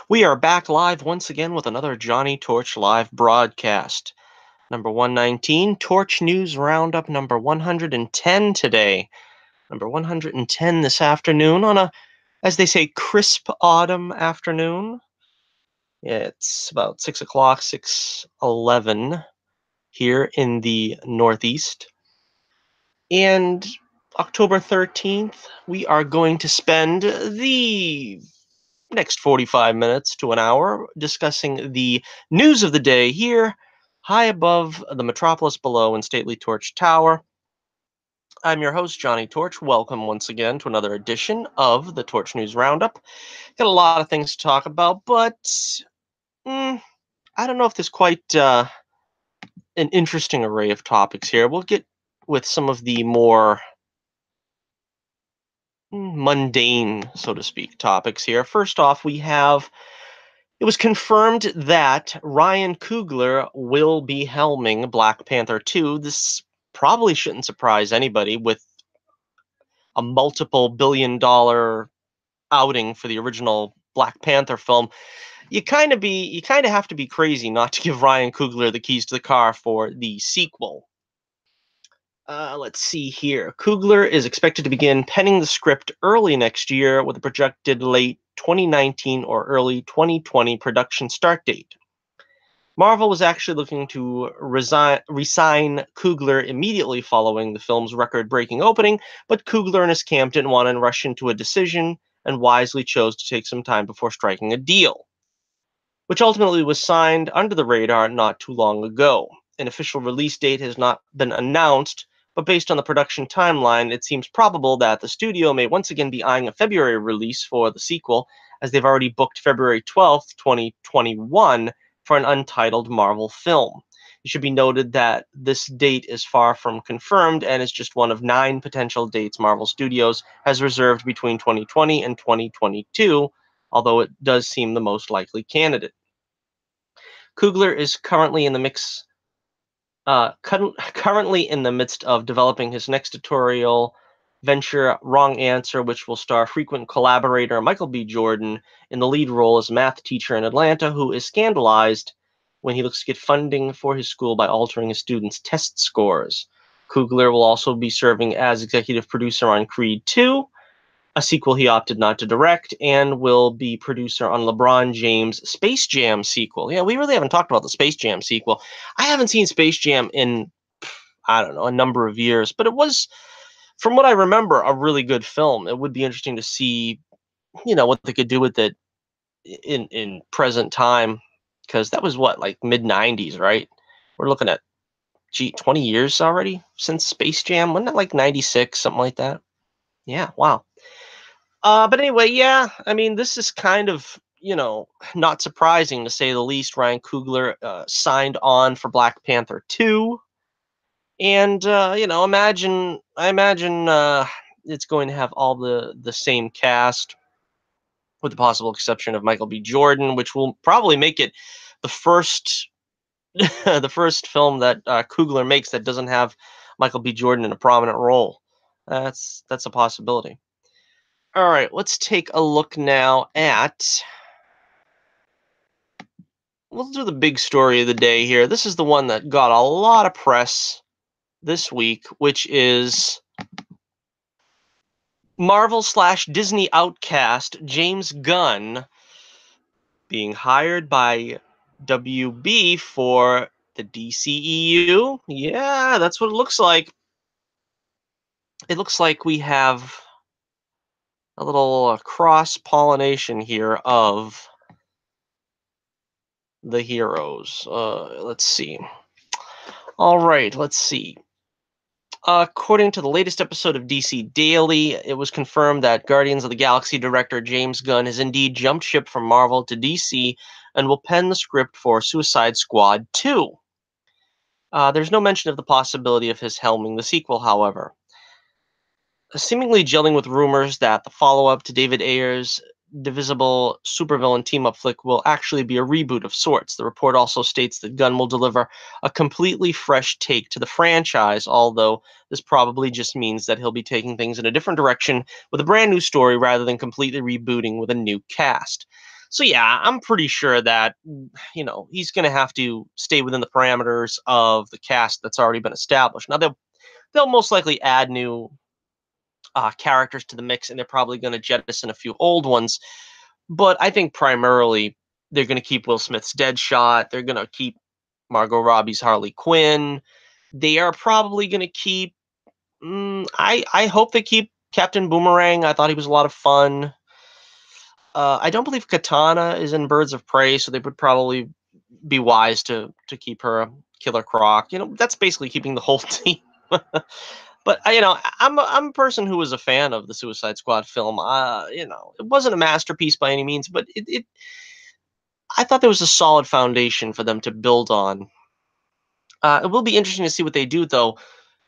We are back live once again with another Johnny Torch live broadcast. Number 119, Torch News Roundup number 110 today. Number 110 this afternoon on a, as they say, crisp autumn afternoon. It's about 6 o'clock, 6:11 here in the Northeast. And October 13th, we are going to spend the next 45 minutes to an hour discussing the news of the day here, high above the metropolis below in stately Torch Tower. I'm your host, Johnny Torch. Welcome once again to another edition of the Torch News Roundup. Got a lot of things to talk about, but I don't know if there's quite an interesting array of topics here. We'll get with some of the more mundane, so to speak, topics here. First off, it was confirmed that Ryan Coogler will be helming Black Panther 2. This probably shouldn't surprise anybody with a multiple billion-dollar outing for the original Black Panther film. You kind of have to be crazy not to give Ryan Coogler the keys to the car for the sequel. Let's see here. Coogler is expected to begin penning the script early next year with a projected late 2019 or early 2020 production start date. Marvel was actually looking to resign Coogler immediately following the film's record-breaking opening, but Coogler and his camp didn't want to rush into a decision and wisely chose to take some time before striking a deal, which ultimately was signed under the radar not too long ago. An official release date has not been announced, but based on the production timeline, it seems probable that the studio may once again be eyeing a February release for the sequel, as they've already booked February 12th, 2021 for an untitled Marvel film. It should be noted that this date is far from confirmed and is just one of 9 potential dates Marvel Studios has reserved between 2020 and 2022, although it does seem the most likely candidate. Coogler is currently in the midst of developing his next editorial venture, Wrong Answer, which will star frequent collaborator Michael B. Jordan in the lead role as a math teacher in Atlanta who is scandalized when he looks to get funding for his school by altering his students' test scores. Coogler will also be serving as executive producer on Creed 2, a sequel he opted not to direct, and will be producer on LeBron James' Space Jam sequel. Yeah, we really haven't talked about the Space Jam sequel. I haven't seen Space Jam in, I don't know, a number of years, but it was, from what I remember, a really good film. It would be interesting to see, what they could do with it in present time, because that was what, like mid-90s, right? We're looking at, 20 years already since Space Jam. Wasn't it like 96, something like that? Yeah, wow. But anyway, yeah, I mean, this is kind of, not surprising to say the least. Ryan Coogler signed on for Black Panther 2. And, I imagine it's going to have all the same cast, with the possible exception of Michael B. Jordan, which will probably make it the first, the first film that Coogler makes that doesn't have Michael B. Jordan in a prominent role. That's a possibility. All right, let's take a look now at. We'll do the big story of the day here. This is the one that got a lot of press this week, which is Marvel/Disney outcast James Gunn being hired by WB for the DCEU. Yeah, that's what it looks like. It looks like we have a little cross-pollination here of the heroes. Let's see. All right, let's see. According to the latest episode of DC Daily, it was confirmed that Guardians of the Galaxy director James Gunn has indeed jumped ship from Marvel to DC and will pen the script for Suicide Squad 2. There's no mention of the possibility of his helming the sequel, however. Seemingly gelling with rumors that the follow-up to David Ayer's divisible supervillain team-up flick will actually be a reboot of sorts. The report also states that Gunn will deliver a completely fresh take to the franchise, although this probably just means that he'll be taking things in a different direction with a brand new story rather than completely rebooting with a new cast. So yeah, I'm pretty sure that he's going to have to stay within the parameters of the cast that's already been established. Now they'll most likely add new characters to the mix, and they're probably going to jettison a few old ones. But I think primarily they're going to keep Will Smith's Deadshot. They're going to keep Margot Robbie's Harley Quinn. They are probably going to keep. I hope they keep Captain Boomerang. I thought he was a lot of fun. I don't believe Katana is in Birds of Prey, so they would probably be wise to keep her. Killer Croc. That's basically keeping the whole team. But I'm a person who was a fan of the Suicide Squad film. It wasn't a masterpiece by any means, but it I thought there was a solid foundation for them to build on. It will be interesting to see what they do, though,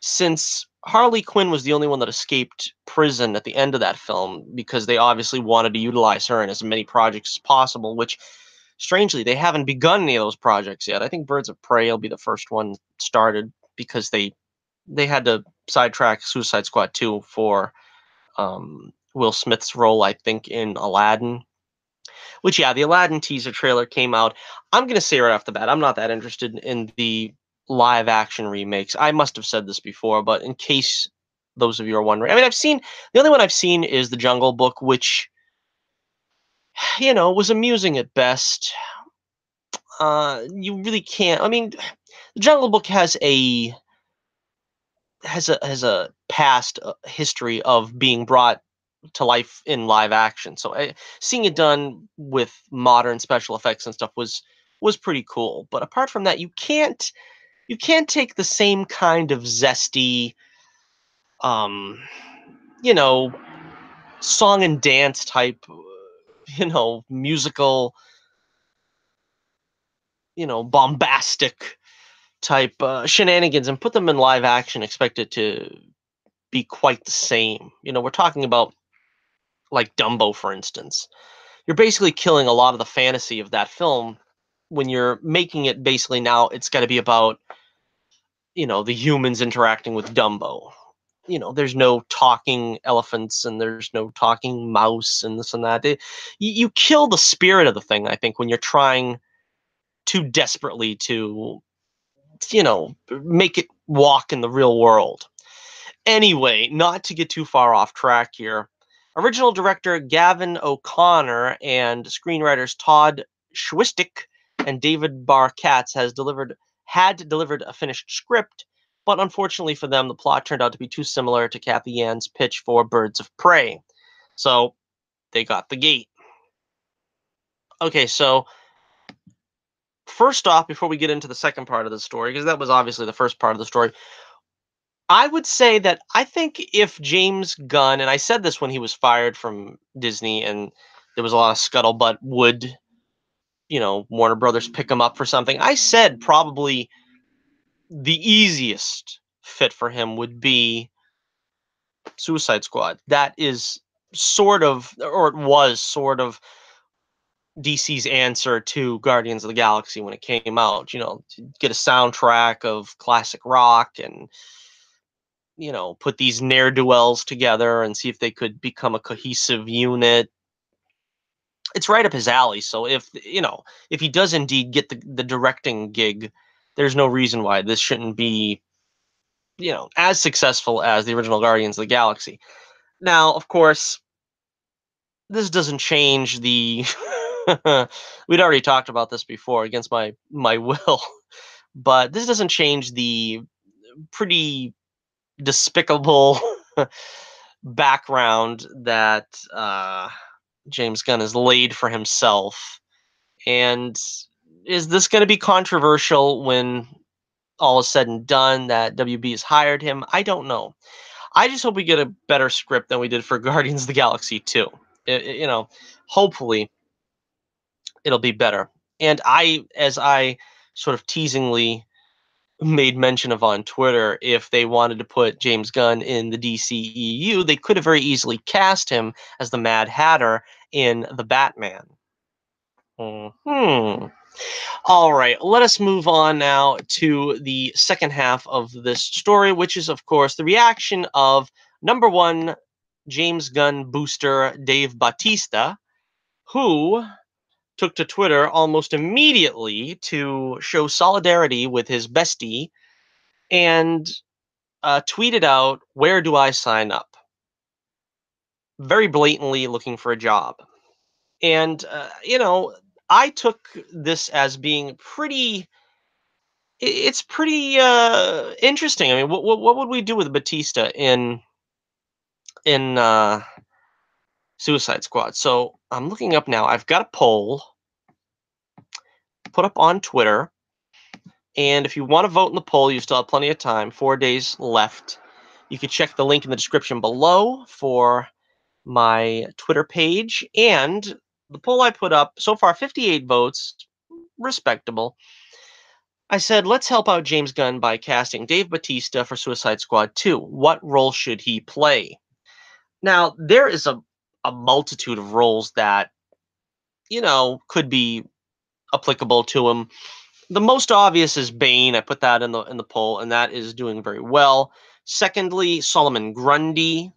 since Harley Quinn was the only one that escaped prison at the end of that film, because they obviously wanted to utilize her in as many projects as possible, which, strangely, they haven't begun any of those projects yet. I think Birds of Prey will be the first one started, because they had to sidetrack Suicide Squad 2 for Will Smith's role, I think, in Aladdin. Which, yeah, the Aladdin teaser trailer came out. I'm going to say right off the bat, I'm not that interested in the live action remakes. I must have said this before, but in case those of you are wondering, I mean, the only one I've seen is The Jungle Book, which, was amusing at best. You really can't. I mean, The Jungle Book has a past history of being brought to life in live action. So seeing it done with modern special effects and stuff was pretty cool. But apart from that, you can't take the same kind of zesty, um, you know, song and dance type, musical, bombastic type shenanigans and put them in live action. Expect it to be quite the same. We're talking about like Dumbo, for instance. You're basically killing a lot of the fantasy of that film when you're making it basically now it's got to be about, the humans interacting with Dumbo. There's no talking elephants and there's no talking mouse and this and that. You kill the spirit of the thing, I think, when you're trying too desperately to, make it walk in the real world. Anyway, not to get too far off track here. Original director Gavin O'Connor and screenwriters Todd Schwistic and David Barr Katz had delivered a finished script, but unfortunately for them, the plot turned out to be too similar to Kathy Yann's pitch for Birds of Prey. So they got the gate. Okay, so first off, before we get into the second part of the story, because that was obviously the first part of the story, I would say that I think if James Gunn, and I said this when he was fired from Disney and there was a lot of scuttlebutt, would, Warner Brothers pick him up for something? I said probably the easiest fit for him would be Suicide Squad. That is sort of, or it was sort of, DC's answer to Guardians of the Galaxy when it came out. To get a soundtrack of classic rock and put these ne'er-do-wells together and see if they could become a cohesive unit. It's right up his alley. So if he does indeed get the directing gig, there's no reason why this shouldn't be, as successful as the original Guardians of the Galaxy. Now, of course, this doesn't change the we'd already talked about this before against my will, but this doesn't change the pretty despicable background that James Gunn has laid for himself. And is this going to be controversial when all is said and done that WB has hired him? I don't know. I just hope we get a better script than we did for Guardians of the Galaxy 2. Hopefully it'll be better. And as I sort of teasingly made mention of on Twitter, if they wanted to put James Gunn in the DCEU, they could have very easily cast him as the Mad Hatter in The Batman. All right, let us move on now to the second half of this story, which is, of course, the reaction of number one James Gunn booster Dave Bautista, who took to Twitter almost immediately to show solidarity with his bestie and tweeted out, "Where do I sign up?" Very blatantly looking for a job. And, I took this as being pretty. It's pretty interesting. I mean, what would we do with Batista in Suicide Squad? So I'm looking up now. I've got a poll put up on Twitter, and if you want to vote in the poll, you still have plenty of time. 4 days left. You can check the link in the description below for my Twitter page. And the poll I put up so far, 58 votes, respectable. I said, let's help out James Gunn by casting Dave Bautista for Suicide Squad 2. What role should he play? Now, there is a multitude of roles that, could be applicable to him. The most obvious is Bane. I put that in the poll, and that is doing very well. Secondly, Solomon Grundy.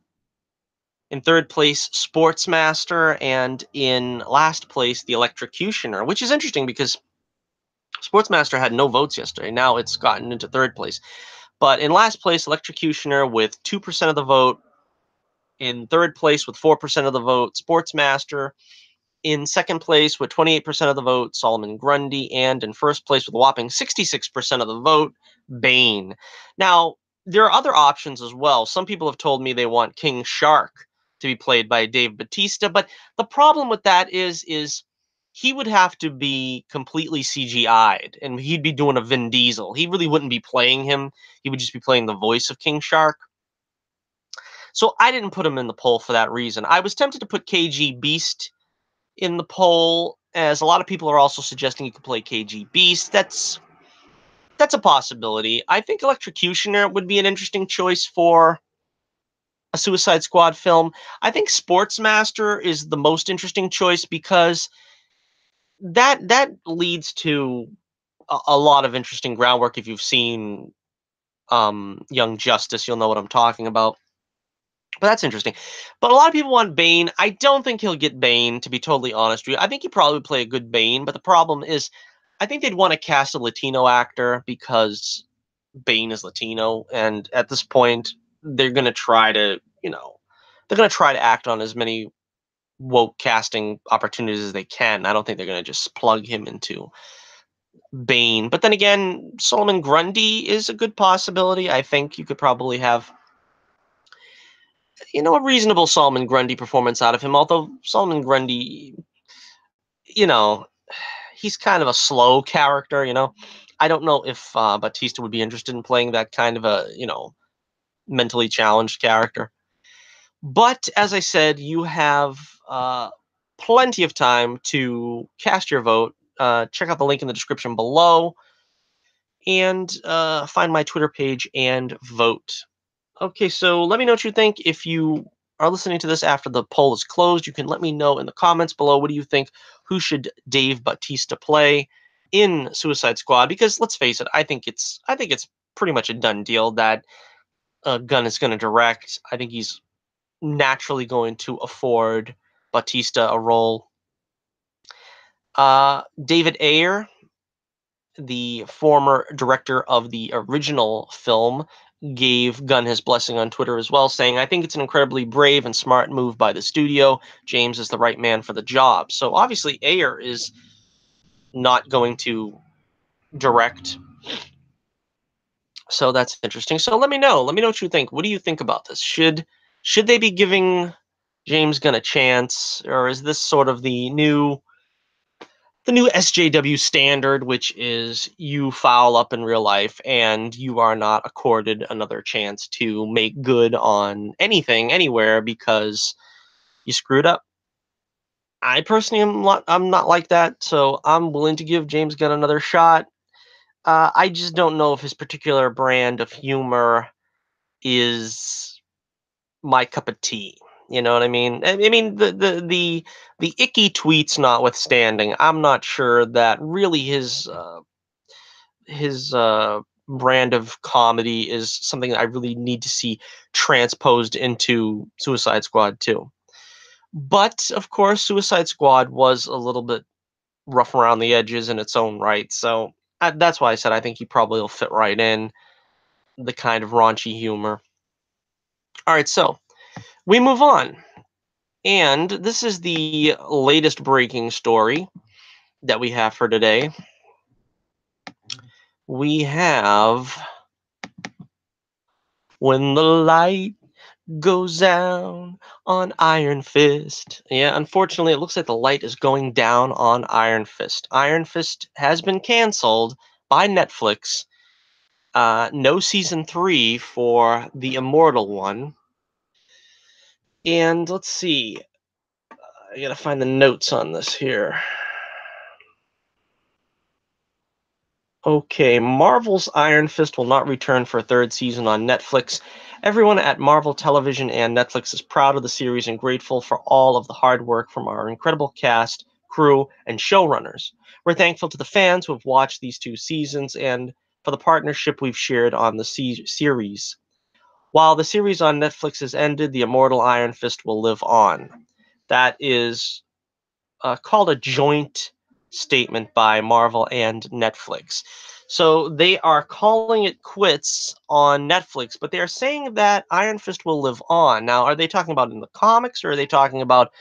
In third place, Sportsmaster, and in last place, the Electrocutioner, which is interesting because Sportsmaster had no votes yesterday. Now it's gotten into third place. But in last place, Electrocutioner with 2% of the vote. In third place with 4% of the vote, Sportsmaster. In second place with 28% of the vote, Solomon Grundy. And in first place with a whopping 66% of the vote, Bane. Now, there are other options as well. Some people have told me they want King Shark to be played by Dave Bautista, but the problem with that is he would have to be completely CGI'd, and he'd be doing a Vin Diesel. He really wouldn't be playing him. He would just be playing the voice of King Shark. So I didn't put him in the poll for that reason. I was tempted to put KG Beast in the poll, as a lot of people are also suggesting you could play KG Beast. That's a possibility. I think Electrocutioner would be an interesting choice for a Suicide Squad film. I think Sportsmaster is the most interesting choice because that leads to a lot of interesting groundwork. If you've seen Young Justice, you'll know what I'm talking about. But that's interesting. But a lot of people want Bane. I don't think he'll get Bane, to be totally honest with you. I think he probably would play a good Bane, but the problem is I think they'd want to cast a Latino actor because Bane is Latino, and at this point, they're gonna try to, they're gonna try to act on as many woke casting opportunities as they can. I don't think they're gonna just plug him into Bane. But then again, Solomon Grundy is a good possibility. I think you could probably have, a reasonable Solomon Grundy performance out of him. Although Solomon Grundy, you know, he's kind of a slow character. I don't know if Batista would be interested in playing that kind of a, mentally challenged character. But as I said, you have plenty of time to cast your vote. Check out the link in the description below and find my Twitter page and vote. Okay, so let me know what you think. If you are listening to this after the poll is closed, you can let me know in the comments below. What do you think? Who should Dave Bautista play in Suicide Squad? Because let's face it, I think it's pretty much a done deal that Gunn is going to direct. I think he's naturally going to afford Bautista a role. David Ayer, the former director of the original film, gave Gunn his blessing on Twitter as well, saying, "I think it's an incredibly brave and smart move by the studio. James is the right man for the job." So obviously Ayer is not going to direct. So that's interesting. So let me know. Let me know what you think. What do you think about this? Should they be giving James Gunn a chance, or is this sort of the new SJW standard, which is you foul up in real life and you are not accorded another chance to make good on anything anywhere because you screwed up? I personally I'm not like that, so I'm willing to give James Gunn another shot. I just don't know if his particular brand of humor is my cup of tea. You know what I mean? I mean the icky tweets notwithstanding, I'm not sure that really his brand of comedy is something that I really need to see transposed into Suicide Squad 2. But of course, Suicide Squad was a little bit rough around the edges in its own right. So that's why I said I think he probably will fit right in the kind of raunchy humor. All right, so we move on. And this is the latest breaking story that we have for today. We have when the light goes down on Iron Fist. Yeah, unfortunately, it looks like the light is going down on Iron Fist. Iron Fist has been canceled by Netflix. No season 3 for the Immortal one. And let's see. I gotta find the notes on this here. Okay, Marvel's Iron Fist will not return for a third season on Netflix. Everyone at Marvel Television and Netflix is proud of the series and grateful for all of the hard work from our incredible cast, crew, and showrunners. We're thankful to the fans who have watched these 2 seasons and for the partnership we've shared on the series. While the series on Netflix has ended, the Immortal Iron Fist will live on. That is called a joint statement by Marvel and Netflix. So they are calling it quits on Netflix, but they are saying that Iron Fist will live on. Now, are they talking about in the comics or are they talking about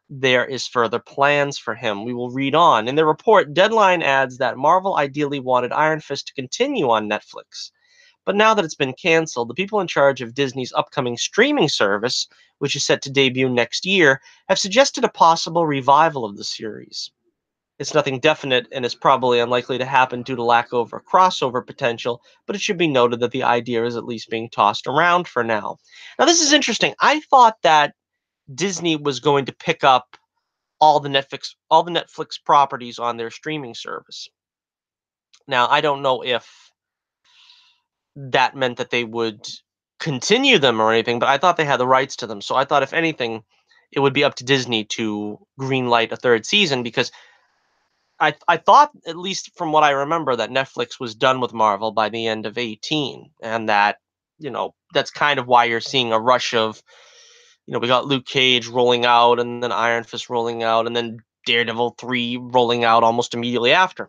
there is further plans for him? We will read on. In their report, Deadline adds that Marvel ideally wanted Iron Fist to continue on Netflix. But now that it's been canceled, the people in charge of Disney's upcoming streaming service, which is set to debut next year, have suggested a possible revival of the series. It's nothing definite and is probably unlikely to happen due to lack of crossover potential, but it should be noted that the idea is at least being tossed around for now. Now, this is interesting. I thought that Disney was going to pick up all the Netflix properties on their streaming service. Now, I don't know if that meant that they would continue them or anything, but I thought they had the rights to them. So I thought, if anything, it would be up to Disney to greenlight a third season because I thought, at least from what I remember, that Netflix was done with Marvel by the end of 18, and that that's kind of why you're seeing a rush of we got Luke Cage rolling out, and then Iron Fist rolling out, and then Daredevil 3 rolling out almost immediately after.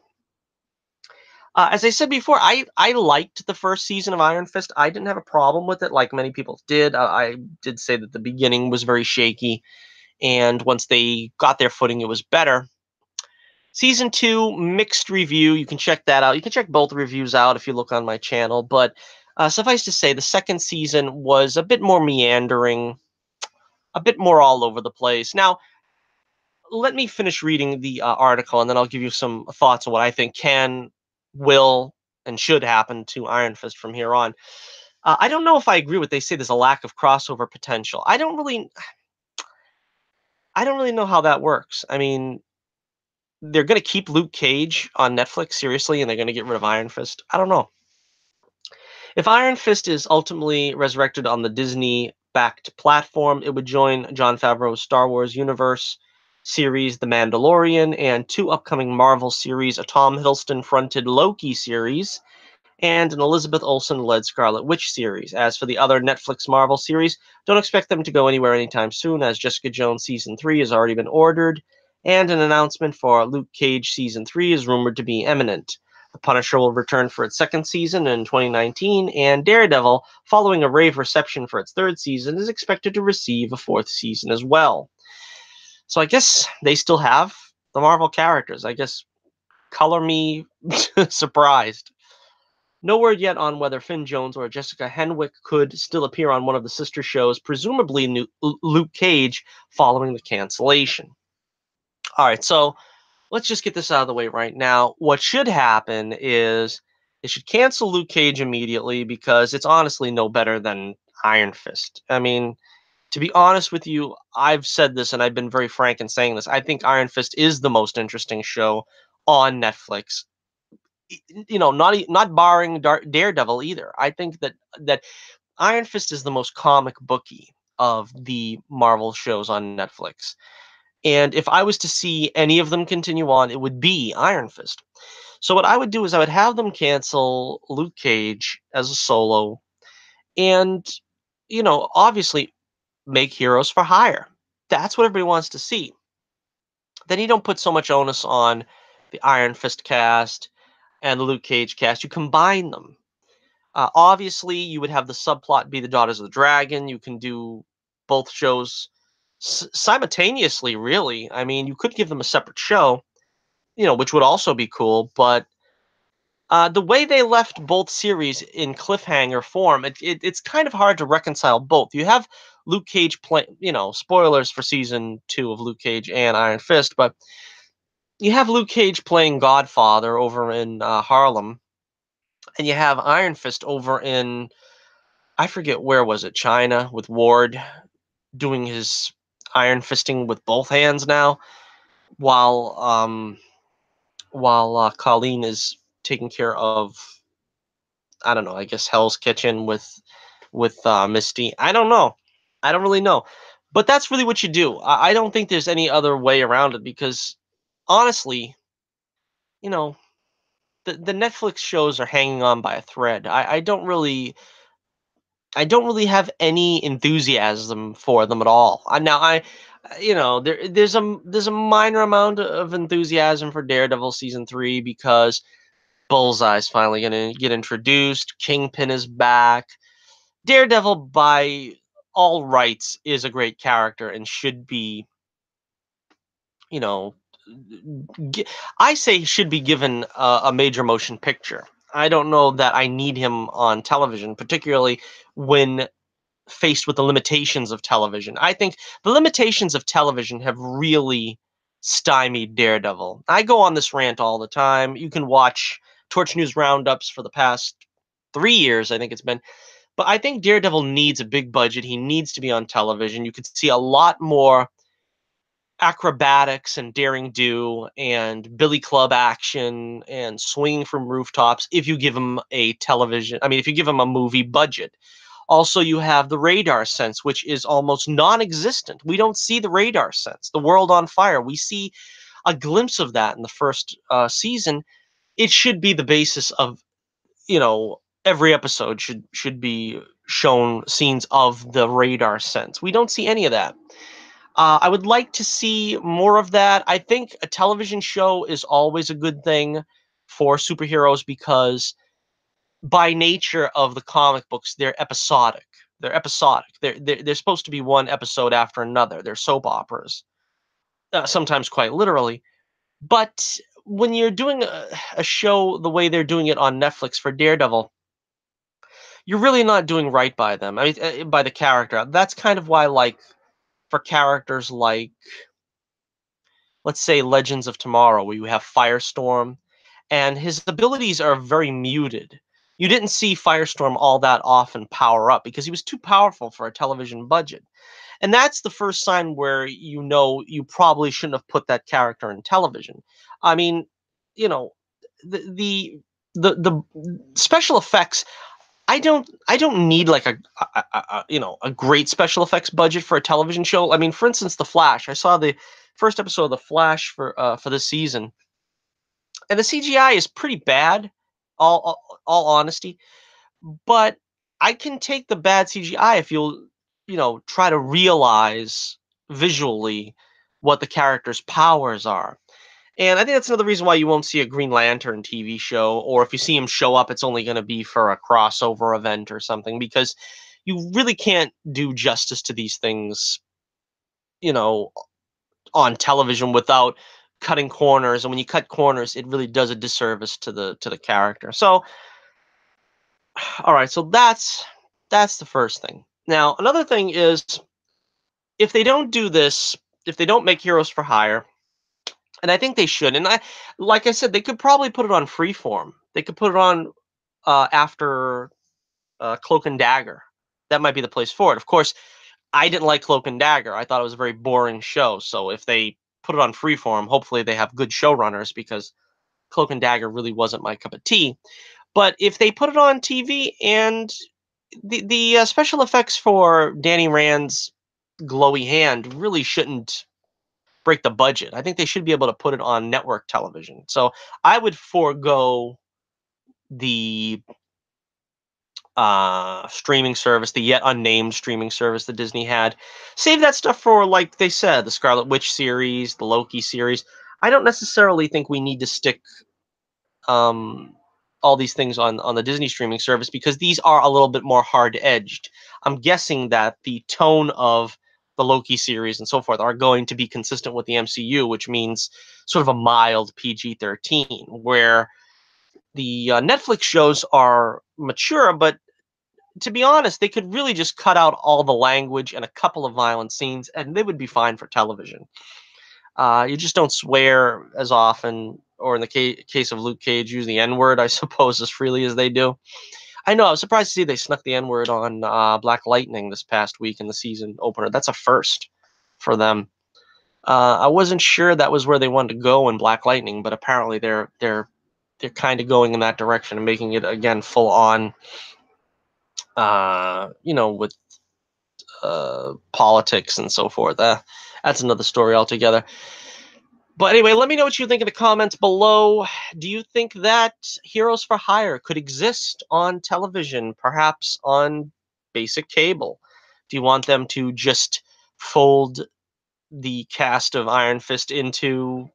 As I said before, I liked the first season of Iron Fist. I didn't have a problem with it, like many people did. I did say that the beginning was very shaky, and once they got their footing, it was better. Season 2, mixed review. You can check that out. You can check both reviews out if you look on my channel. But suffice to say, the second season was a bit more meandering, a bit more all over the place. Now, let me finish reading the article, and then I'll give you some thoughts on what I think can, will, and should happen to Iron Fist from here on. I don't know if I agree with they say there's a lack of crossover potential. I don't really know how that works. I mean, they're going to keep Luke Cage on Netflix seriously, and they're going to get rid of Iron Fist. I don't know. If Iron Fist is ultimately resurrected on the Disney-backed platform, it would join Jon Favreau's Star Wars universe series, The Mandalorian, and 2 upcoming Marvel series, a Tom Hiddleston-fronted Loki series, and an Elizabeth Olsen-led Scarlet Witch series. As for the other Netflix Marvel series, don't expect them to go anywhere anytime soon, as Jessica Jones Season 3 has already been ordered, and an announcement for Luke Cage Season 3 is rumored to be imminent. The Punisher will return for its second season in 2019, and Daredevil, following a rave reception for its third season, is expected to receive a fourth season as well. So I guess they still have the Marvel characters. I guess color me surprised. No word yet on whether Finn Jones or Jessica Henwick could still appear on one of the sister shows, presumably Luke Cage, following the cancellation. All right, so let's just get this out of the way right now. What should happen is they should cancel Luke Cage immediately because it's honestly no better than Iron Fist. I mean, to be honest with you, I've said this and I've been very frank in saying this. I think Iron Fist is the most interesting show on Netflix. Not barring Daredevil either. I think that Iron Fist is the most comic booky of the Marvel shows on Netflix. And if I was to see any of them continue on, it would be Iron Fist. So what I would do is I would have them cancel Luke Cage as a solo and, obviously make Heroes for Hire. That's what everybody wants to see. Then you don't put so much onus on the Iron Fist cast, and the Luke Cage cast. You combine them. Obviously, you would have the subplot be the Daughters of the Dragon. You can do both shows simultaneously, really. I mean, you could give them a separate show, which would also be cool. But the way they left both series in cliffhanger form, it's kind of hard to reconcile both. You have Luke Cage play, spoilers for season 2 of Luke Cage and Iron Fist, but you have Luke Cage playing Godfather over in Harlem, and you have Iron Fist over in, I forget where was it, China, with Ward doing his iron fisting with both hands now, while Colleen is taking care of, I don't know, I guess Hell's Kitchen with Misty. I don't know. I don't really know. But that's really what you do. I don't think there's any other way around it because honestly, you know, the Netflix shows are hanging on by a thread. I don't really have any enthusiasm for them at all. Now there's a minor amount of enthusiasm for Daredevil season 3 because Bullseye's finally going to get introduced. Kingpin is back. Daredevil, by all rights, is a great character and should be, you know, I say should be given a major motion picture. I don't know that I need him on television, particularly when faced with the limitations of television. I think the limitations of television have really stymied Daredevil. I go on this rant all the time. You can watch Torch News roundups for the past 3 years, I think it's been. But I think Daredevil needs a big budget. He needs to be on television. You could see a lot more acrobatics and daring do and billy club action and swinging from rooftops if you give him a television. I mean, if you give him a movie budget. Also, you have the radar sense, which is almost non-existent. We don't see the radar sense, the world on fire. We see a glimpse of that in the first season. It should be the basis of, every episode should be shown scenes of the radar sense. We don't see any of that. I would like to see more of that. I think a television show is always a good thing for superheroes because by nature of the comic books, they're episodic. They're episodic. They're supposed to be one episode after another. They're soap operas, sometimes quite literally. But when you're doing a show the way they're doing it on Netflix for Daredevil, you're really not doing right by them. I mean, by the character. That's kind of why, like, for characters like, let's say, Legends of Tomorrow, where you have Firestorm, and his abilities are very muted. You didn't see Firestorm all that often power up because he was too powerful for a television budget. And that's the first sign where you probably shouldn't have put that character in television. I mean, you know, the the special effects, I don't need like a great special effects budget for a television show. I mean, for instance, The Flash. I saw the first episode of The Flash for this season, and the CGI is pretty bad. All honesty, but I can take the bad CGI if you'll try to realize visually what the character's powers are. And I think that's another reason why you won't see a Green Lantern TV show, or if you see him show up, it's only going to be for a crossover event or something, because you really can't do justice to these things, you know, on television without cutting corners. And when you cut corners, it really does a disservice to the character. So, all right, so that's the first thing. Now, another thing is if they don't do this, if they don't make Heroes for Hire, and I think they should. And like I said, they could probably put it on Freeform. They could put it on after Cloak and Dagger. That might be the place for it. Of course, I didn't like Cloak and Dagger. I thought it was a very boring show. So if they put it on Freeform, hopefully they have good showrunners because Cloak and Dagger really wasn't my cup of tea. But if they put it on TV and the special effects for Danny Rand's glowy hand really shouldn't break the budget. I think they should be able to put it on network television. So I would forego the streaming service, the yet unnamed streaming service that Disney had. Save that stuff for, like they said, the Scarlet Witch series, the Loki series. I don't necessarily think we need to stick um, all these things on the Disney streaming service because these are a little bit more hard edged. I'm guessing that the tone of the Loki series and so forth are going to be consistent with the MCU, which means sort of a mild PG-13, where the Netflix shows are mature, but to be honest, they could really just cut out all the language and a couple of violent scenes, and they would be fine for television. You just don't swear as often, or in the case of Luke Cage, use the N word, I suppose, as freely as they do. I know, I was surprised to see they snuck the N word on Black Lightning this past week in the season opener. That's a first for them. I wasn't sure that was where they wanted to go in Black Lightning, but apparently they're kind of going in that direction and making it again full on, with politics and so forth. That's another story altogether. But anyway, let me know what you think in the comments below. Do you think that Heroes for Hire could exist on television, perhaps on basic cable? Do you want them to just fold the cast of Iron Fist into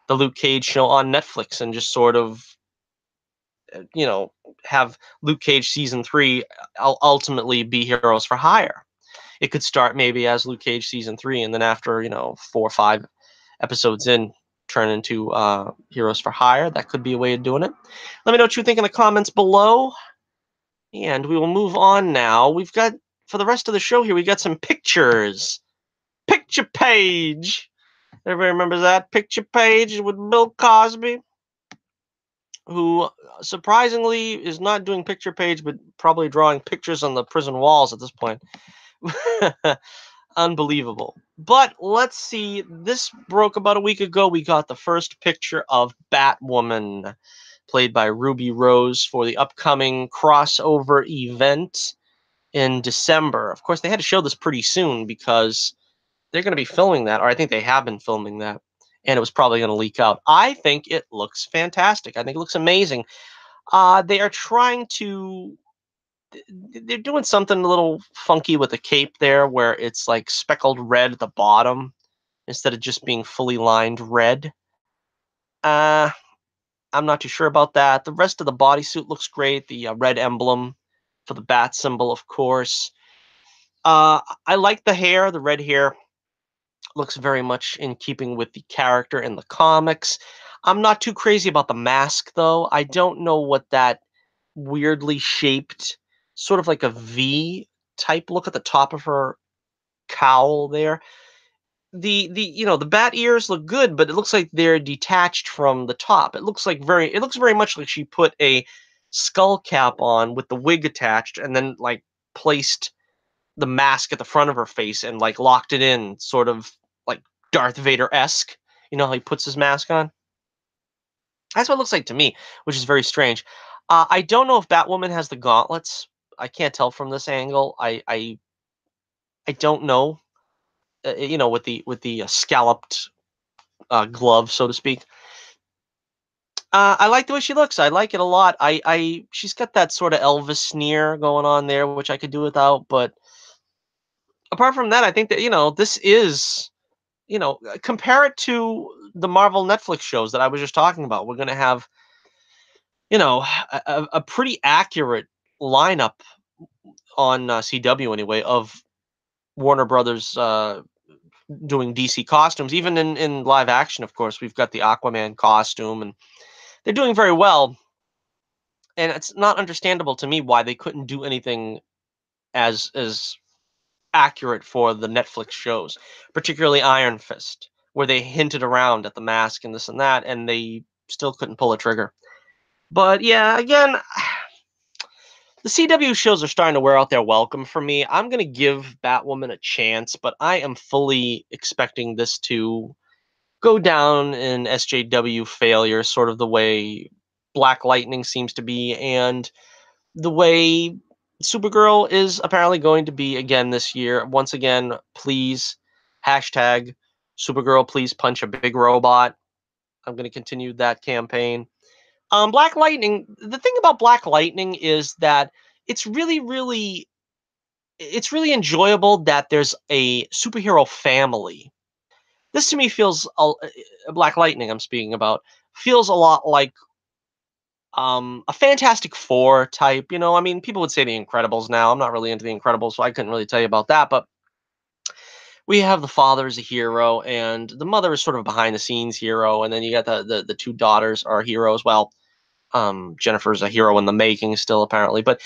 the Luke Cage show on Netflix and just sort of, have Luke Cage season 3 ultimately be Heroes for Hire? It could start maybe as Luke Cage season 3, and then after 4 or 5 episodes in, turn into Heroes for Hire. That could be a way of doing it. Let me know what you think in the comments below, and we will move on now. We've got, for the rest of the show here, we got some pictures. Picture page. Everybody remembers that picture page with Bill Cosby, who surprisingly is not doing picture page, but probably drawing pictures on the prison walls at this point. Unbelievable. But let's see. This broke about a week ago. We got the first picture of Batwoman, played by Ruby Rose, for the upcoming crossover event in December. Of course, they had to show this pretty soon because they're going to be filming that, or I think they have been filming that, and it was probably going to leak out. I think it looks fantastic. I think it looks amazing. They are trying to they're doing something a little funky with the cape there, where it's like speckled red at the bottom instead of just being fully lined red. Uh, I'm not too sure about that. The rest of the bodysuit looks great. The red emblem for the bat symbol, of course. I like the hair. The red hair looks very much in keeping with the character in the comics. I'm not too crazy about the mask, though. I don't know what that weirdly shaped, sort of like a V type look at the top of her cowl there. The bat ears look good, but it looks like they're detached from the top. It looks very much like she put a skull cap on with the wig attached and then like placed the mask at the front of her face and like locked it in, sort of like Darth Vader-esque. You know how he puts his mask on? That's what it looks like to me, which is very strange. I don't know if Batwoman has the gauntlets. I can't tell from this angle. I don't know. With the scalloped glove, so to speak. I like the way she looks. I like it a lot. She's got that sort of Elvis sneer going on there, which I could do without. But apart from that, I think that this is, compare it to the Marvel Netflix shows that I was just talking about. We're going to have, a pretty accurate lineup on CW anyway of Warner Brothers doing DC costumes. Even in live action, of course, we've got the Aquaman costume, and they're doing very well. And it's not understandable to me why they couldn't do anything as accurate for the Netflix shows, particularly Iron Fist, where they hinted around at the mask and this and that, and they still couldn't pull a trigger. But yeah, again, the CW shows are starting to wear out their welcome for me. I'm going to give Batwoman a chance, but I am fully expecting this to go down in SJW failure, sort of the way Black Lightning seems to be, and the way Supergirl is apparently going to be again this year. Once again, please, hashtag Supergirl, please punch a big robot. I'm going to continue that campaign. Black Lightning, the thing about Black Lightning is that it's really, really, it's really enjoyable that there's a superhero family This to me feels Black Lightning. I'm speaking about feels a lot like a Fantastic Four type. I mean, people would say the Incredibles now. I'm not really into the Incredibles, so I couldn't really tell you about that. But we have the father as a hero, and the mother is sort of a behind the scenes hero, and then you got the two daughters are heroes. Well, Jennifer's a hero in the making still, apparently, but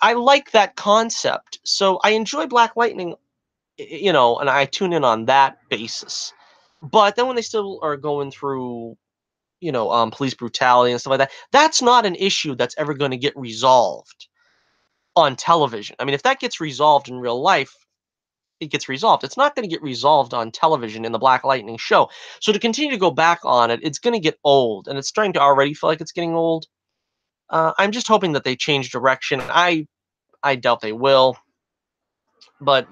I like that concept. So I enjoy Black Lightning, and I tune in on that basis. But then when they still are going through, police brutality and stuff like that, that's not an issue that's ever going to get resolved on television. I mean, if that gets resolved in real life, it gets resolved. It's not going to get resolved on television in the Black Lightning show. So to continue to go back on it, it's going to get old, and it's starting to already feel like it's getting old. I'm just hoping that they change direction. I doubt they will. But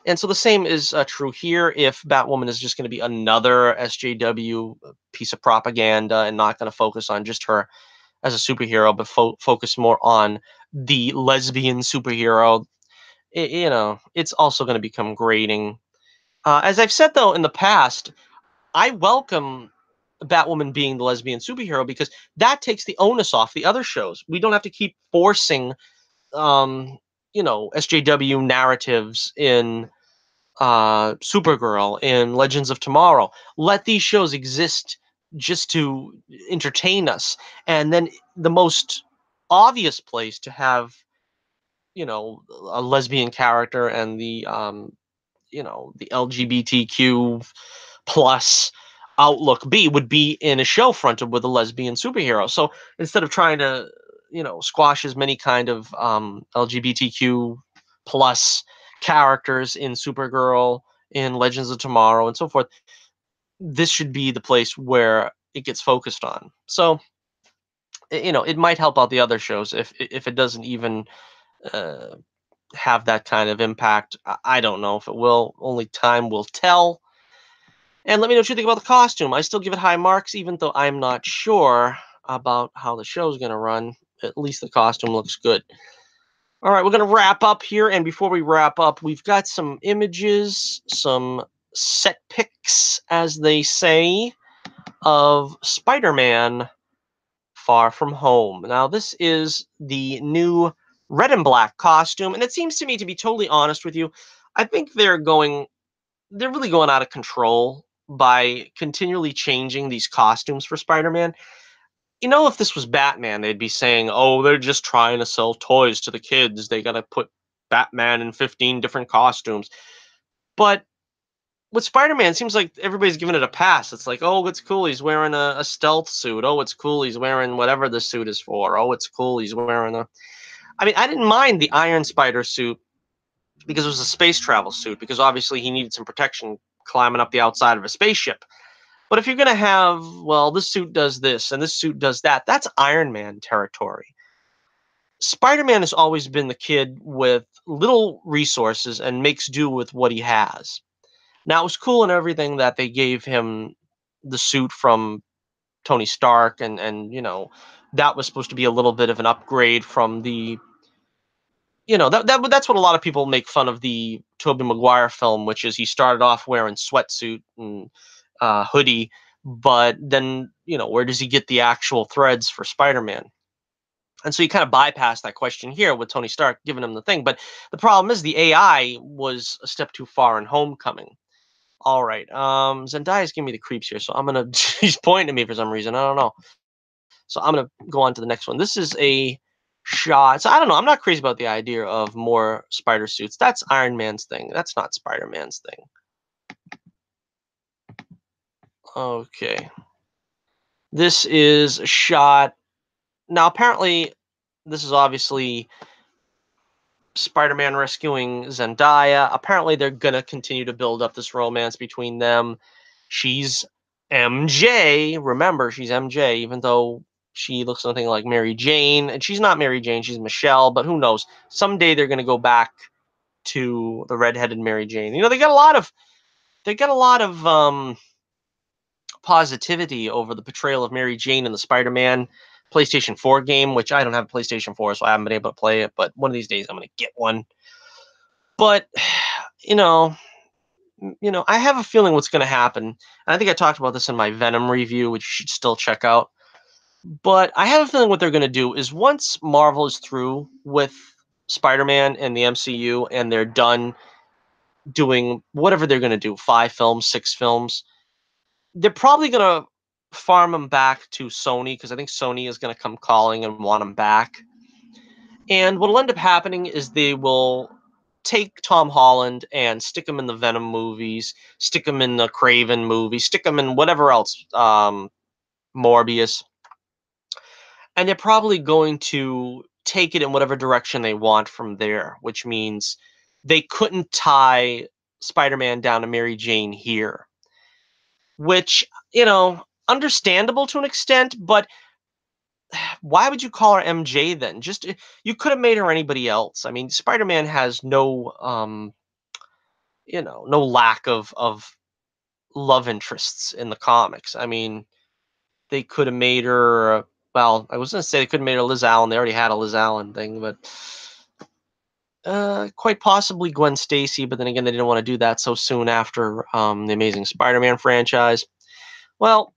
and so the same is true here. If Batwoman is just going to be another SJW piece of propaganda and not going to focus on just her as a superhero, but focus more on the lesbian superhero, it's also going to become grating. As I've said though in the past, I welcome Batwoman being the lesbian superhero because that takes the onus off the other shows. We don't have to keep forcing um, SJW narratives in Supergirl, in Legends of Tomorrow. Let these shows exist just to entertain us. And then the most obvious place to have, a lesbian character and the LGBTQ plus outlook would be in a show fronted with a lesbian superhero. So instead of trying to, squash as many kind of LGBTQ plus characters in Supergirl, in Legends of Tomorrow, and so forth, this should be the place where it gets focused on. So it might help out the other shows if it doesn't even uh, have that kind of impact. I don't know if it will. Only time will tell. And let me know what you think about the costume. I still give it high marks, even though I'm not sure about how the show's going to run. At least the costume looks good. All right, we're going to wrap up here. And before we wrap up, we've got some images, some set pics, as they say, of Spider-Man Far From Home. Now, this is the new red and black costume. And it seems to me, to be totally honest with you, I think they're really going out of control by continually changing these costumes for Spider-Man. If this was Batman, they'd be saying, "Oh, they're just trying to sell toys to the kids. They got to put Batman in 15 different costumes." But with Spider-Man, it seems like everybody's giving it a pass. It's like, "Oh, it's cool. He's wearing a stealth suit. Oh, it's cool. He's wearing whatever the suit is for. Oh, it's cool. He's wearing a." I mean, I didn't mind the Iron Spider suit because it was a space travel suit, because obviously he needed some protection climbing up the outside of a spaceship. But if you're going to have, well, this suit does this and this suit does that, that's Iron Man territory. Spider Man has always been the kid with little resources and makes do with what he has. Now, it was cool and everything that they gave him the suit from Tony Stark, and that was supposed to be a little bit of an upgrade from the that's what a lot of people make fun of the Tobey Maguire film, which is he started off wearing sweatsuit and hoodie, but then where does he get the actual threads for Spider-Man? And so you kind of bypass that question here with Tony Stark giving him the thing. But the problem is the AI was a step too far in Homecoming. All right, Zendaya's giving me the creeps here, so I'm gonna. She's pointing at me for some reason. I don't know. So I'm gonna go on to the next one. This is a shot. So I don't know. I'm not crazy about the idea of more spider suits. That's Iron Man's thing. That's not Spider-Man's thing. Okay. This is a shot. Now apparently this is obviously Spider-Man rescuing Zendaya. Apparently they're gonna continue to build up this romance between them. She's MJ. Remember, she's MJ, even though she looks something like Mary Jane. And she's not Mary Jane, she's Michelle, but who knows? Someday they're gonna go back to the redheaded Mary Jane. They got a lot of positivity over the portrayal of Mary Jane in the Spider-Man PlayStation 4 game, which I don't have a PlayStation 4, so I haven't been able to play it, but one of these days I'm gonna get one. But you know, I have a feeling what's going to happen. And I think I talked about this in my Venom review, which you should still check out. But I have a feeling what they're going to do is once Marvel is through with Spider-Man and the MCU and they're done doing whatever they're going to do, 5 films, 6 films, they're probably going to farm them back to Sony because I think Sony is going to come calling and want them back. And what'll end up happening is they will take Tom Holland and stick him in the Venom movies, stick him in the Craven movie, stick him in whatever else, Morbius, and they're probably going to take it in whatever direction they want from there, which means they couldn't tie Spider-Man down to Mary Jane here, which, understandable to an extent, but why would you call her MJ then? Just you could have made her anybody else. I mean, Spider-Man has no no lack of love interests in the comics. I mean, they could have made her well, I was going to say they could have made her Liz Allen. They already had a Liz Allen thing, but quite possibly Gwen Stacy, but then again they didn't want to do that so soon after the Amazing Spider-Man franchise. Well,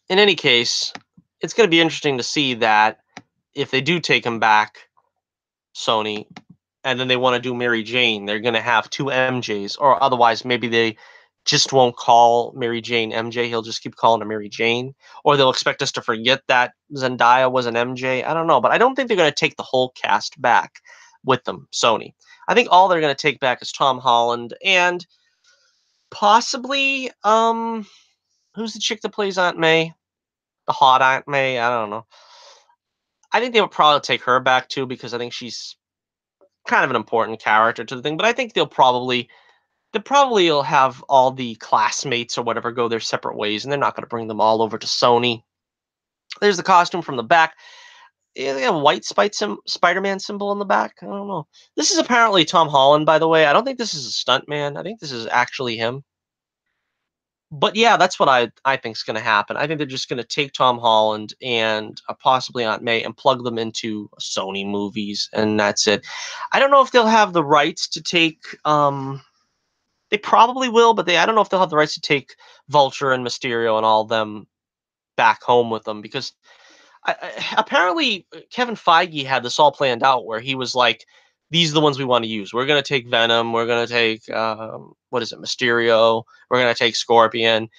in any case, it's going to be interesting to see that if they do take him back, Sony, and then they want to do Mary Jane, they're going to have 2 MJs, or otherwise maybe they just won't call Mary Jane MJ. He'll just keep calling her Mary Jane, or they'll expect us to forget that Zendaya was an MJ. I don't know, but I don't think they're going to take the whole cast back with them, Sony. I think all they're going to take back is Tom Holland and possibly who's the chick that plays Aunt May? The hot Aunt May? I don't know. I think they would probably take her back too because I think she's kind of an important character to the thing, but I think they probably will have all the classmates or whatever go their separate ways, and they're not going to bring them all over to Sony. There's the costume from the back. Yeah, they have a white Spider-Man symbol in the back. I don't know. This is apparently Tom Holland, by the way. I don't think this is a stunt man. I think this is actually him. But yeah, that's what I think is going to happen. I think they're just going to take Tom Holland and possibly Aunt May and plug them into Sony movies, and that's it. I don't know if they'll have the rights to take. They probably will, but I don't know if they'll have the rights to take Vulture and Mysterio and all of them back home with them because apparently Kevin Feige had this all planned out where he was like, "These are the ones we want to use. We're going to take Venom. We're going to take what is it, Mysterio. We're going to take Scorpion,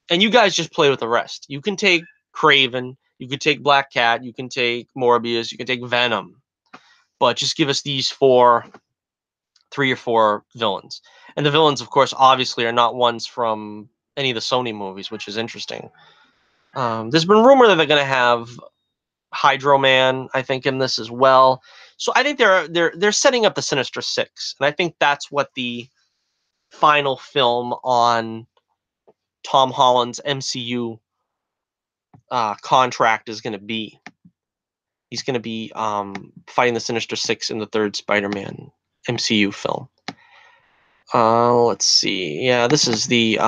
and you guys just play with the rest. You can take Craven. You can take Black Cat. You can take Morbius. You can take Venom, but just give us these 3 or 4 villains." And the villains, of course, obviously are not ones from any of the Sony movies, which is interesting. There's been rumor that they're going to have Hydro Man, I think, in this as well. So I think they're setting up the Sinister Six, and I think that's what the final film on Tom Holland's MCU contract is going to be. He's going to be fighting the Sinister Six in the 3rd Spider-Man MCU film. Let's see. Yeah, this is the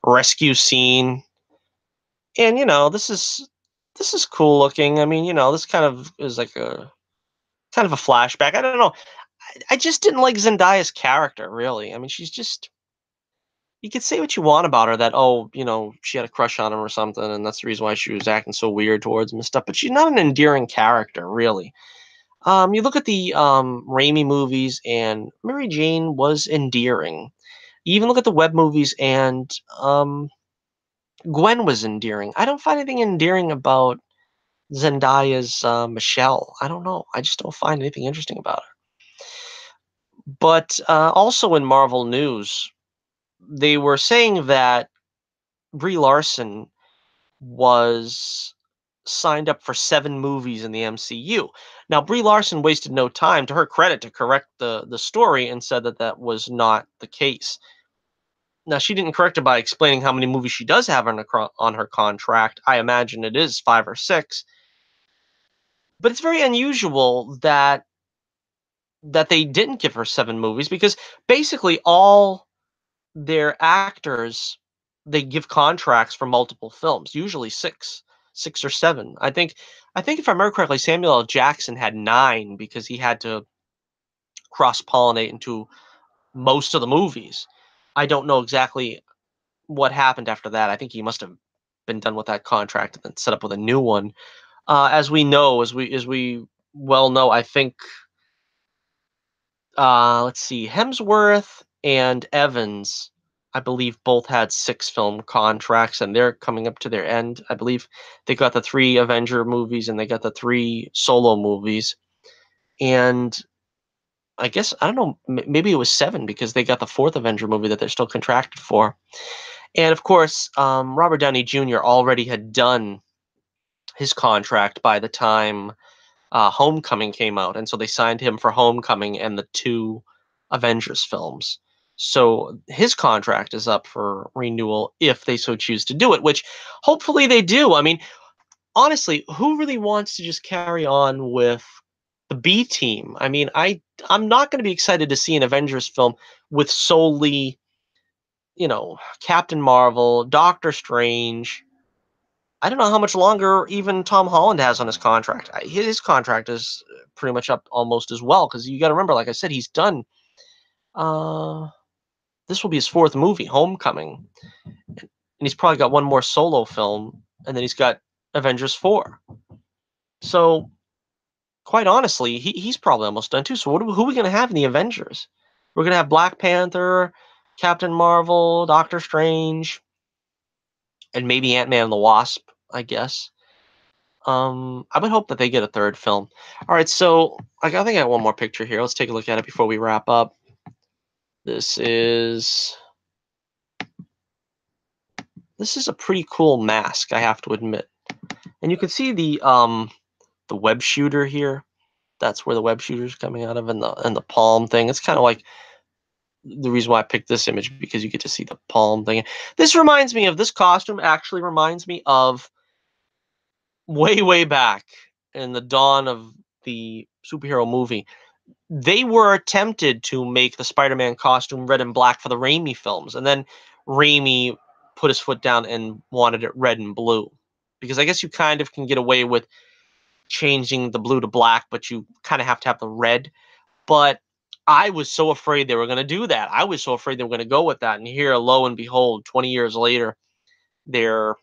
rescue scene, and this is cool looking. I mean, this kind of is like a kind of a flashback. I don't know. I just didn't like Zendaya's character really. I mean, she's just. You could say what you want about her, that she had a crush on him or something, and that's the reason why she was acting so weird towards him and stuff. But she's not an endearing character, really. You look at the Raimi movies, and Mary Jane was endearing. You even look at the web movies, and Gwen was endearing. I don't find anything endearing about Zendaya's Michelle. I don't know. I just don't find anything interesting about her. But also in Marvel news, they were saying that Brie Larson was signed up for 7 movies in the MCU. Now, Brie Larson wasted no time, to her credit, to correct the story and said that that was not the case. Now, she didn't correct it by explaining how many movies she does have on her contract. I imagine it is 5 or 6. But it's very unusual that they didn't give her 7 movies because basically all their actors, they give contracts for multiple films, usually 6 or 7. I think if I remember correctly, Samuel L. Jackson had 9 because he had to cross-pollinate into most of the movies. I don't know exactly what happened after that. I think he must have been done with that contract and then set up with a new one. As we know, as we well know, I think let's see, Hemsworth and Evans, I believe, both had 6 film contracts, and they're coming up to their end. I believe they got the 3 Avenger movies and they got the 3 solo movies, and I guess I don't know, maybe it was 7 because they got the 4th Avenger movie that they're still contracted for. And of course, Robert Downey Jr. already had done his contract by the time Homecoming came out, and so they signed him for Homecoming and the 2 Avengers films. So his contract is up for renewal if they so choose to do it, which hopefully they do. I mean, honestly, who really wants to just carry on with the B team? I mean, I'm not going to be excited to see an Avengers film with solely, Captain Marvel, Doctor Strange. I don't know how much longer even Tom Holland has on his contract. His contract is pretty much up almost as well, because you got to remember, like I said, he's done. Uh, this will be his 4th movie, Homecoming, and he's probably got one more solo film, and then he's got Avengers 4. So, quite honestly, he's probably almost done too. So, who are we going to have in the Avengers? We're going to have Black Panther, Captain Marvel, Doctor Strange, and maybe Ant-Man and the Wasp, I guess. I would hope that they get a 3rd film. All right, so think I got one more picture here. Let's take a look at it before we wrap up. This is a pretty cool mask, I have to admit. And you can see the web shooter here. That's where the web shooter's coming out of, and the palm thing. It's kind of like the reason why I picked this image, because you get to see the palm thing. This costume actually reminds me of way back in the dawn of the superhero movie. They were attempted to make the Spider-Man costume red and black for the Raimi films, and then Raimi put his foot down and wanted it red and blue, because I guess you kind of can get away with changing the blue to black, but you kind of have to have the red. But I was so afraid they were going to do that. I was so afraid they were going to go with that, and here, lo and behold, 20 years later, they're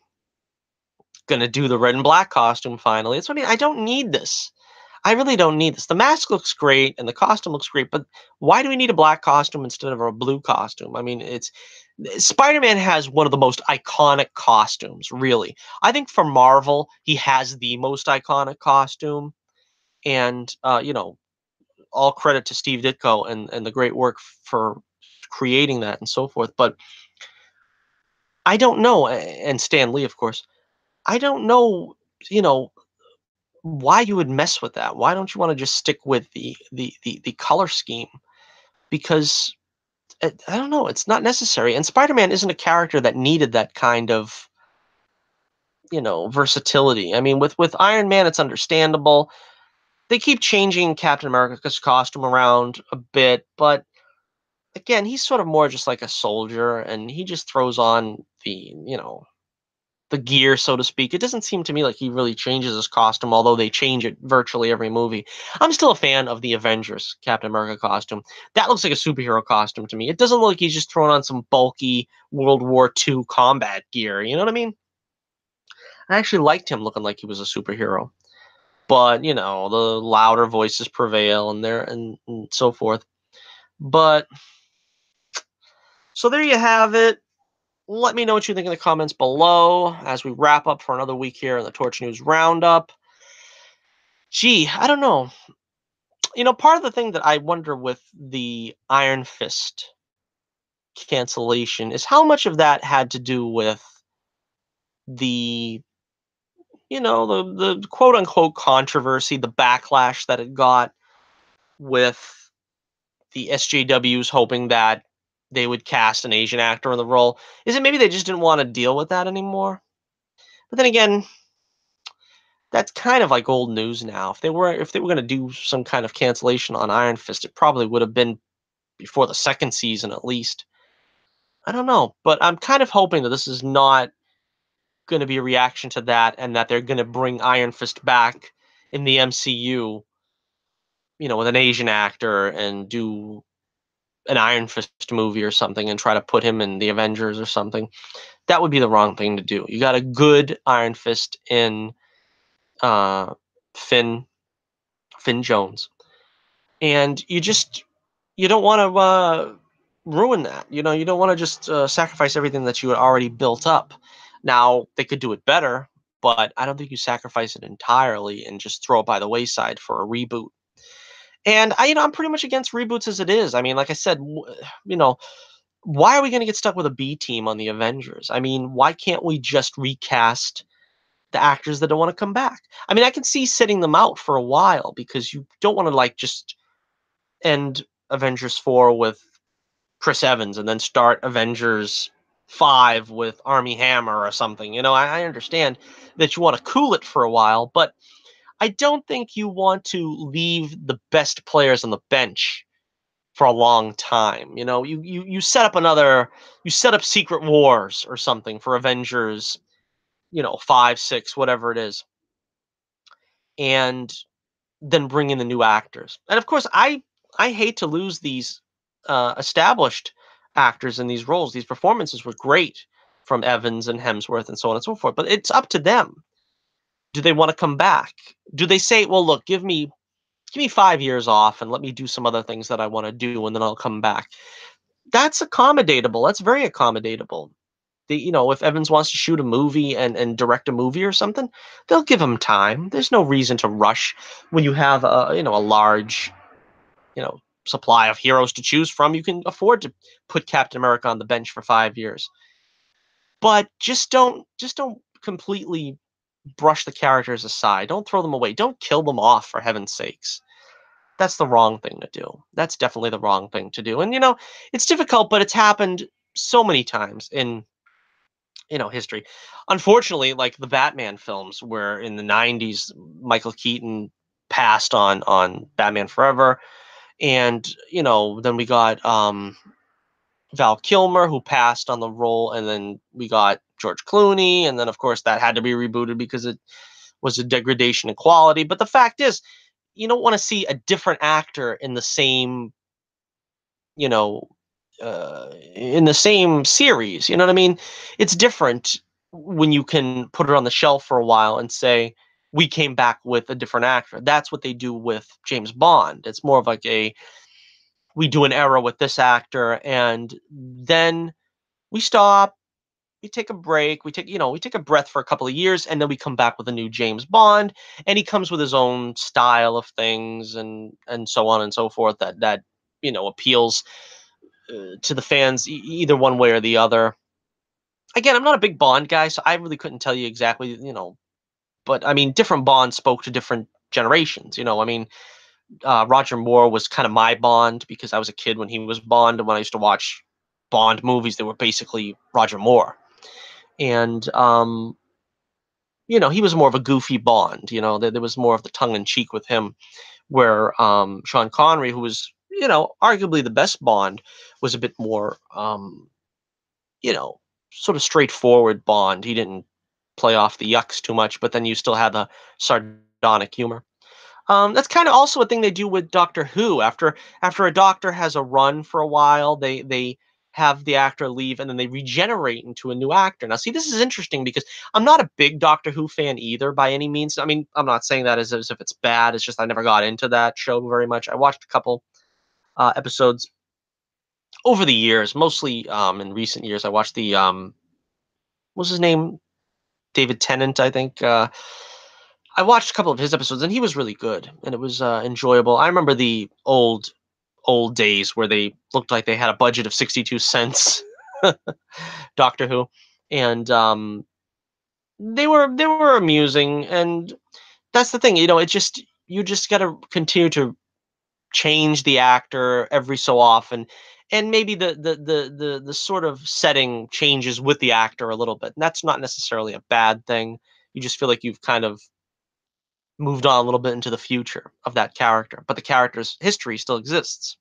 going to do the red and black costume finally. It's, I mean, I don't need this. I really don't need this. The mask looks great and the costume looks great, but why do we need a black costume instead of a blue costume? I mean, Spider-Man has one of the most iconic costumes, really. I think for Marvel, he has the most iconic costume, and all credit to Steve Ditko and the great work for creating that and so forth. But I don't know, and Stan Lee, of course. I don't know, you know, why you would mess with that. Why don't you want to just stick with the color scheme? Because I don't know, it's not necessary. And Spider-Man isn't a character that needed that kind of versatility. I mean, with Iron Man, it's understandable. They keep changing Captain America's costume around a bit, but again, he's sort of more just like a soldier, and he just throws on the gear, so to speak. It doesn't seem to me like he really changes his costume, although they change it virtually every movie. I'm still a fan of the Avengers Captain America costume. That looks like a superhero costume to me. It doesn't look like he's just throwing on some bulky World War II combat gear. You know what I mean? I actually liked him looking like he was a superhero. But, the louder voices prevail and so forth. But, so there you have it. Let me know what you think in the comments below as we wrap up for another week here in the Torch News Roundup. Gee, I don't know. Part of the thing that I wonder with the Iron Fist cancellation is how much of that had to do with the, the quote unquote controversy, the backlash that it got with the SJWs hoping that they would cast an Asian actor in the role. Is it maybe they just didn't want to deal with that anymore? But then again, that's kind of like old news now. If they were going to do some kind of cancellation on Iron Fist, it probably would have been before the 2nd season at least. I don't know, but I'm kind of hoping that this is not going to be a reaction to that, and that they're going to bring Iron Fist back in the MCU with an Asian actor and do an Iron Fist movie or something and try to put him in the Avengers or something. That would be the wrong thing to do. You got a good Iron Fist in uh, Finn Jones, and you don't want to ruin that. You don't want to just sacrifice everything that you had already built up. Now they could do it better, but I don't think you sacrifice it entirely and just throw it by the wayside for a reboot. And I'm pretty much against reboots as it is. I mean, like I said, you know, why are we going to get stuck with a B team on the Avengers? I mean, why can't we just recast the actors that don't want to come back? I mean, I can see sitting them out for a while because you don't want to like just end Avengers 4 with Chris Evans and then start Avengers 5 with Army Hammer or something. I understand that you want to cool it for a while, but I don't think you want to leave the best players on the bench for a long time. You set up Secret Wars or something for Avengers, 5, 6, whatever it is, and then bring in the new actors. And of course, I hate to lose these established actors in these roles. These performances were great from Evans and Hemsworth and so on and so forth. But it's up to them. Do they want to come back? Do they say, "Well, look, give me 5 years off and let me do some other things that I want to do, and then I'll come back"? That's accommodatable. That's very accommodatable. If Evans wants to shoot a movie and direct a movie or something, they'll give him time. There's no reason to rush when you have a large supply of heroes to choose from. You can afford to put Captain America on the bench for 5 years, but just don't completely brush the characters aside. Don't throw them away. Don't kill them off, for heaven's sakes. That's the wrong thing to do. That's definitely the wrong thing to do. And it's difficult, but it's happened so many times in history. Unfortunately, like the Batman films, where in the '90s Michael Keaton passed on Batman Forever, and then we got Val Kilmer, who passed on the role, and then we got George Clooney, and then of course that had to be rebooted because it was a degradation in quality. But the fact is, you don't want to see a different actor you know, in the same series. You know what I mean? It's different when you can put it on the shelf for a while and say, we came back with a different actor. That's what they do with James Bond. It's more of like we do an era with this actor, and then we stop, we take a break, we take a breath for a couple of years, and then we come back with a new James Bond, and he comes with his own style of things and so on and so forth that appeals to the fans either one way or the other. Again, I'm not a big Bond guy, so I really couldn't tell you exactly, but I mean, different Bonds spoke to different generations. I mean, Roger Moore was kind of my Bond because I was a kid when he was Bond, and when I used to watch Bond movies, they were basically Roger Moore. And he was more of a goofy Bond. There was more of the tongue in cheek with him, where Sean Connery, who was arguably the best Bond, was a bit more you know sort of straightforward Bond. He didn't play off the yucks too much, but then you still had the sardonic humor. That's kind of also a thing they do with Doctor Who. After a doctor has a run for a while, they have the actor leave and then they regenerate into a new actor. Now, see, this is interesting because I'm not a big Doctor Who fan either by any means. I mean, I'm not saying that as if it's bad. It's just I never got into that show very much. I watched a couple episodes over the years, mostly in recent years. I watched the what's his name, David Tennant, I think. I watched a couple of his episodes, and he was really good, and it was enjoyable. I remember the old days where they looked like they had a budget of 62 cents. Doctor Who, and they were amusing, and that's the thing. You just got to continue to change the actor every so often, and maybe the sort of setting changes with the actor a little bit. And that's not necessarily a bad thing. You just feel like you've kind of moved on a little bit into the future of that character, but the character's history still exists.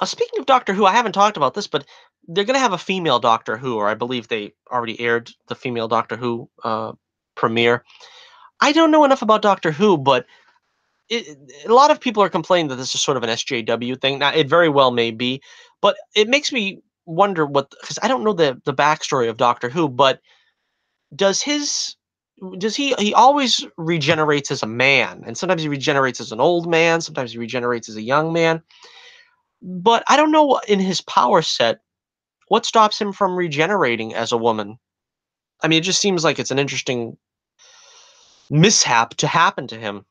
Speaking of Doctor Who, I haven't talked about this, but they're going to have a female Doctor Who, or I believe they already aired the female Doctor Who premiere. I don't know enough about Doctor Who, but a lot of people are complaining that this is sort of an SJW thing. Now, it very well may be, but it makes me wonder what, because I don't know the backstory of Doctor Who, but does his does he always regenerates as a man, and sometimes he regenerates as an old man, sometimes he regenerates as a young man, but I don't know in his power set what stops him from regenerating as a woman. I mean, it just seems like it's an interesting mishap to happen to him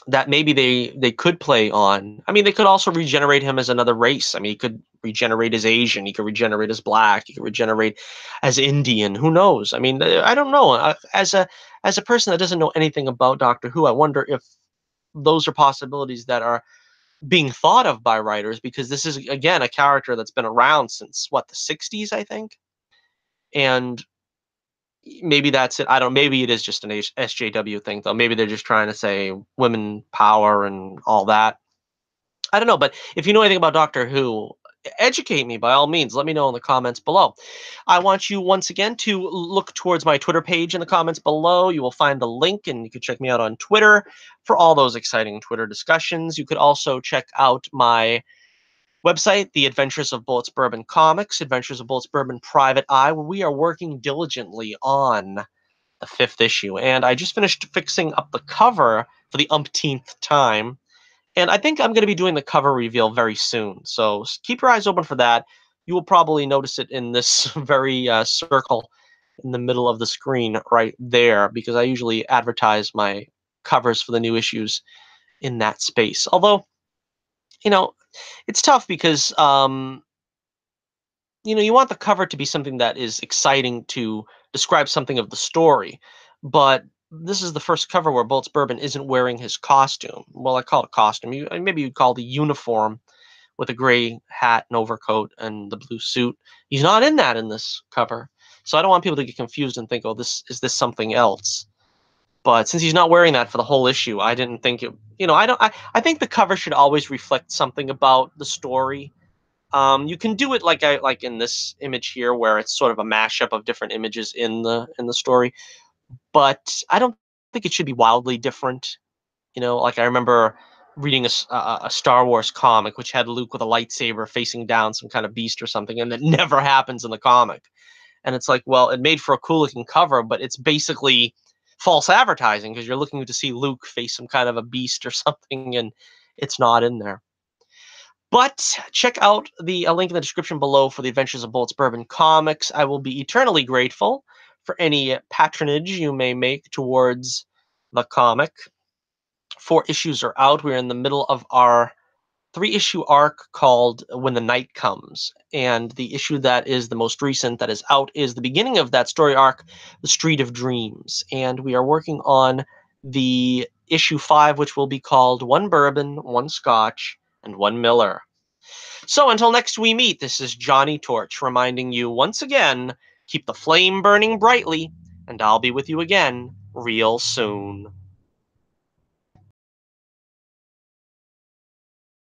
that maybe they could play on. I mean, they could also regenerate him as another race. I mean, he could regenerate as Asian, he could regenerate as black, he could regenerate as Indian. Who knows? I mean, I don't know. As a person that doesn't know anything about Doctor Who, I wonder if those are possibilities that are being thought of by writers, because this is again a character that's been around since what, the 60s, I think. And maybe that's it. I don't. Maybe it is just an SJW thing, though. Maybe they're just trying to say women power and all that. I don't know. But if you know anything about Doctor Who, educate me by all means. Let me know in the comments below. I want you once again to look towards my Twitter page in the comments below. You will find the link, and you can check me out on Twitter for all those exciting Twitter discussions. You could also check out my website, The Adventures of Bullets Bourbon Comics, Adventures of Bullets Bourbon Private Eye, where we are working diligently on the 5th issue. And I just finished fixing up the cover for the umpteenth time. And I think I'm going to be doing the cover reveal very soon. So keep your eyes open for that. You will probably notice it in this very circle in the middle of the screen right there, because I usually advertise my covers for the new issues in that space. Although, you know, it's tough because you want the cover to be something that is exciting to describe something of the story, but this is the first cover where Bolts Bourbon isn't wearing his costume. Well, I call it costume. Maybe you'd call the uniform with a gray hat and overcoat and the blue suit. He's not in that in this cover, so I don't want people to get confused and think, "Oh, this something else?" But since he's not wearing that for the whole issue, I didn't think it. I don't. I think the cover should always reflect something about the story. You can do it like in this image here, where it's sort of a mashup of different images in the story, but I don't think it should be wildly different. Like I remember reading a Star Wars comic which had Luke with a lightsaber facing down some kind of beast or something, and that never happens in the comic. And it's like, well, it made for a cool looking cover, but it's basically false advertising because you're looking to see Luke face some kind of a beast or something, and it's not in there. But check out the link in the description below for the Adventures of Bullets Bourbon Comics. I will be eternally grateful for any patronage you may make towards the comic. 4 issues are out. We're in the middle of our 3-issue arc called When the Night Comes. And the issue that is the most recent that is out is the beginning of that story arc, The Street of Dreams. And we are working on the issue 5, which will be called One Bourbon, One Scotch, and One Miller. So until next we meet, this is Johnny Torch reminding you once again, keep the flame burning brightly, and I'll be with you again real soon.